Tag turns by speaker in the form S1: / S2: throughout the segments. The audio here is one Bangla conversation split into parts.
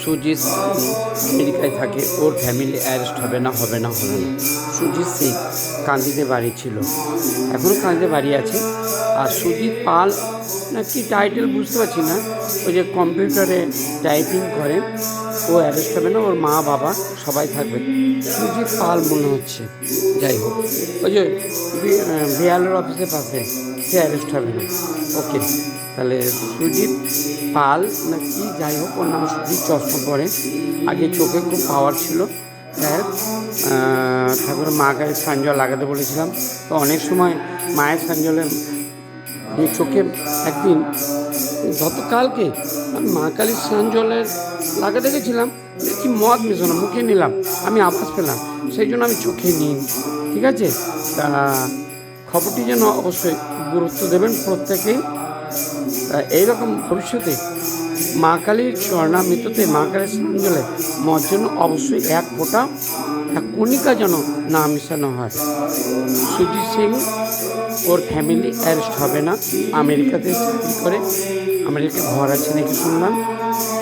S1: সুজিত আমেরিকায় থাকে, ওর ফ্যামিলি অ্যারেস্ট হবে না। সুজিত সিং কান্দিতে বাড়ি ছিল, এখনও কান্দিতে বাড়ি আছে। আর সুজিত পাল না কি টাইটেল বুঝতে পারছি না, ওই যে কম্পিউটারে টাইপিং করে, ও অ্যারেস্ট হবে না, ওর মা বাবা সবাই থাকবে। সুজিত পাল মনে হচ্ছে, যাই হোক ওই যে বিয়ালের অফিসের পাশে, সে অ্যারেস্ট হবে না। ওকে, তাহলে সুজিত পাল না কি, যাই হোক ওর নাম সুজিত, চশমা পরে, আগে চোখে খুব পাওয়ার ছিল। ঠাকুরের মা গায়ে সানজল লাগাতে বলেছিলাম, তো অনেক সময় মায়ের সানজলের চোখে একদিন গতকালকে আমি মা কালীর স্নান জলের লাগাতে গেছিলাম, দেখি মদ মেশানো, মুখে নিলাম, আমি আভাস পেলাম, সেই জন্য আমি চোখে নিই। ঠিক আছে, তা খবরটি যেন অবশ্যই গুরুত্ব দেবেন প্রত্যেকেই। এইরকম ভবিষ্যতে মা কালীর স্বর্ণামৃততে, মা কালীর স্নান জলে মদ যেন অবশ্যই এক ফোঁটা, এক কণিকা যেন না মেশানো হয়। সুজিত সিং ওর ফ্যামিলি অ্যারেস্ট হবে না, আমেরিকাতে চাকরি করে, আমেরিকায় ঘর আছে নাকি শুনলাম।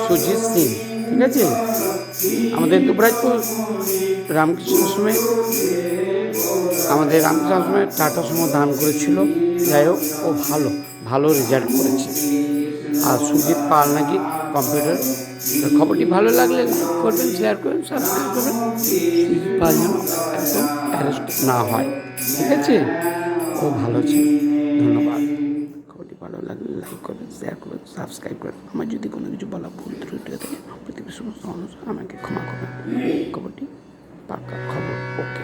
S1: সুজিত সিং, ঠিক আছে। আমাদের দুবরাজপুর রামকৃষ্ণ আশ্রমে, টাটা সুমো দান করেছিল। যাই হোক, ও ভালো রেজাল্ট করেছে। আর সুজিত পাল নাকি কম্পিউটার। খবরটি ভালো লাগলে করবেন, শেয়ার করবেন, সাবস্ক্রাইব করবেন। সুজিত পাল যেন একদম অ্যারেস্ট না হয়, ঠিক আছে। ও ভালো আছে, ধন্যবাদ। খবরটি ভালো লাগলে লাইক করবেন, শেয়ার করবেন, সাবস্ক্রাইব করবেন। আমার যদি কোনো কিছু বলা ভুল ত্রুটি থাকে, পৃথিবীর সমস্ত মানুষ আমাকে ক্ষমা করবেন। খবরটি পাক্কা খবর, ওকে।